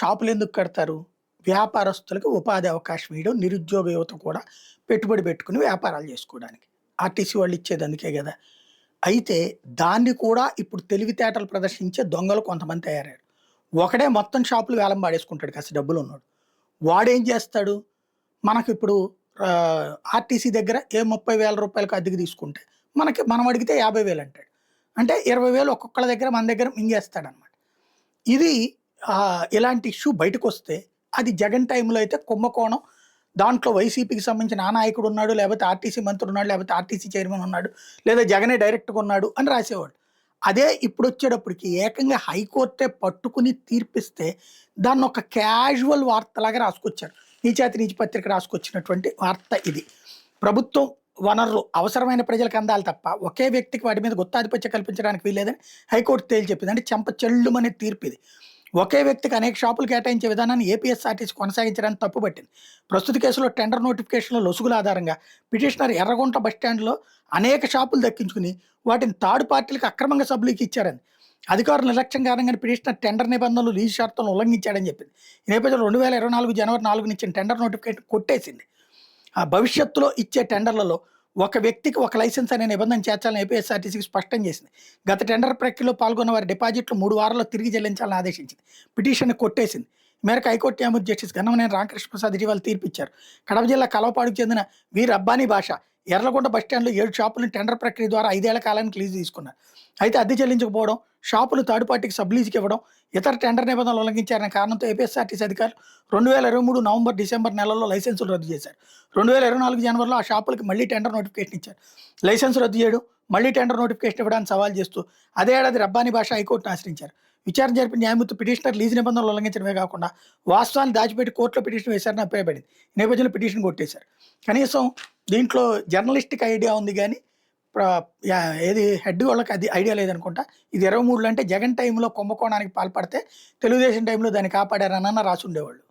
షాపులు ఎందుకు కడతారు? వ్యాపారస్తులకు ఉపాధి అవకాశం ఇయడం, నిరుద్యోగ యువత కూడా పెట్టుబడి పెట్టుకొని వ్యాపారాలు చేసుకోవడానికి. ఆర్టీసీ వాళ్ళు ఇచ్చేది అందుకే గదా! అయితే దాన్ని కూడా ఇప్పుడు తెలివితేటలు ప్రదర్శించే దొంగలు కొంతమంది తయారయ్యారు. ఒకడే మొత్తం షాపులు వేలం పాడేసుకుంటాడు కాస్త డబ్బులున్నోడు. వాడేం చేస్తాడు? మనకిప్పుడు ఆర్టీసీ దగ్గర ఏ రూ. 30,000 అద్దెకు తీసుకుంటే, మనం అడిగితే 50,000 అంటాడు. అంటే 20,000 ఒక్కొక్కళ్ళ దగ్గర మన దగ్గర మింగేస్తాడనమాట. ఇది ఇలాంటి ఇష్యూ బయటకొస్తే అది జగన్ టైంలో అయితే కుంభకోణం. దాంట్లో వైసీపీకి సంబంధించిన ఆ నాయకుడు ఉన్నాడు, లేకపోతే ఆర్టీసీ మంత్రి ఉన్నాడు, లేకపోతే ఆర్టీసీ చైర్మన్ ఉన్నాడు, లేదా జగనే డైరెక్ట్‌గా ఉన్నాడు అని రాసేవాళ్ళు. అదే ఇప్పుడొచ్చేటప్పటికి ఏకంగా హైకోర్టే పట్టుకుని తీర్పిస్తే దాన్నొక క్యాజువల్ వార్తలాగా రాసుకొచ్చారు. నీచాతి నీచి పత్రిక రాసుకొచ్చినటువంటి వార్త ఇది. ప్రభుత్వం వనరులు అవసరమైన ప్రజలకు అందాలి తప్ప ఒకే వ్యక్తికి వాటి మీద గుత్తాధిపత్యం కల్పించడానికి వీల్లేదని హైకోర్టు తేల్చి చెప్పింది. అంటే చెంప చెల్లుమనే తీర్పు ఇది. ఒకే వ్యక్తికి అనేక షాపులు కేటాయించే విధానాన్ని ఏపీఎస్ఆర్టీసీ కొనసాగించడానికి తప్పుపట్టింది. ప్రస్తుత కేసులో టెండర్ నోటిఫికేషన్‌లో లొసుగుల ఆధారంగా పిటిషనర్ ఎర్రగుంట బస్టాండ్‌లో అనేక షాపులు దక్కించుకుని వాటిని థర్డ్ పార్టీలకు అక్రమంగా సబ్లీకి ఇచ్చారని, అధికారుల నిర్లక్ష్యం కారణంగానే పిటిషనర్ టెండర్ నిబంధనలు, లీజు షరతులను ఉల్లంఘించాడని చెప్పింది. ఈ నేపథ్యంలో 2024 జనవరి 4న ఇచ్చిన టెండర్ నోటిఫికేషన్ కొట్టేసింది. ఆ భవిష్యత్తులో ఇచ్చే టెండర్లలో ఒక వ్యక్తికి ఒక లైసెన్స్ అనే నిబంధన చేర్చాలని ఏపీఎస్ఆర్టీసీకి స్పష్టం చేసింది. గత టెండర్ ప్రక్రియలో పాల్గొన్న వారి డిపాజిట్లు 3 వారాల్లో తిరిగి చెల్లించాలని ఆదేశించింది. పిటిషన్‌ని కొట్టేసింది. ఈ మేరకు హైకోర్టు న్యాయమూర్తి జస్టిస్ గన్నమనేని రామకృష్ణ ప్రసాద్ ఇటీవల తీర్పిచ్చారు. కడప జిల్లా కలవపాడుకు చెందిన వీర్ అబ్బానీ భాష ఎర్రగొండ బస్టాండ్‌లో 7 షాపులను టెండర్ ప్రక్రియ ద్వారా 5 ఏళ్ల కాలానికి లీజు తీసుకున్నారు. అయితే అద్దె చెల్లించకపోవడం, షాపులు థర్డ్ పార్టీకి సబ్లీజ్‌కి ఇవ్వడం, ఇతర టెండర్ నిబంధనలు ఉల్లంఘించారనే కారణంతో ఏపీఎస్ఆర్టీసీ అధికారులు 2023 నవంబర్, డిసెంబర్ నెలల్లో లైసెన్సులు రద్దు చేశారు. 2024 జనవరిలో ఆ షాపులకి మళ్లీ టెండర్ నోటిఫికేషన్ ఇచ్చారు. లైసెన్స్ రద్దు చేయడం, మళ్లీ టెండర్ నోటిఫికేషన్ ఇవ్వడానికి సవాల్ చేస్తూ అదే ఏడాది రబ్బానీ భాష హైకోర్టును ఆశ్రయించారు. విచారణ జరిపిన న్యాయమూర్తి పిటిషనర్ లీజు నిబంధనలు ఉల్లంఘించడమే కాకుండా వాస్తవాన్ని దాచిపెట్టి కోర్టులో పిటిషన్ వేశారని అభిప్రాయపడింది. ఈ నేపథ్యంలో పిటిషన్ కొట్టేశారు. కనీసం దీంట్లో జర్నలిస్టిక్ ఐడియా ఉంది గానీ ఏది హెడ్ వాళ్ళకి అది ఐడియా లేదనుకుంటా. ఇది 23లో అంటే జగన్ టైంలో కుంభకోణానికి పాల్పడితే తెలుగుదేశం టైంలో దాన్ని కాపాడారనన్నా రాసుండేవాళ్ళు.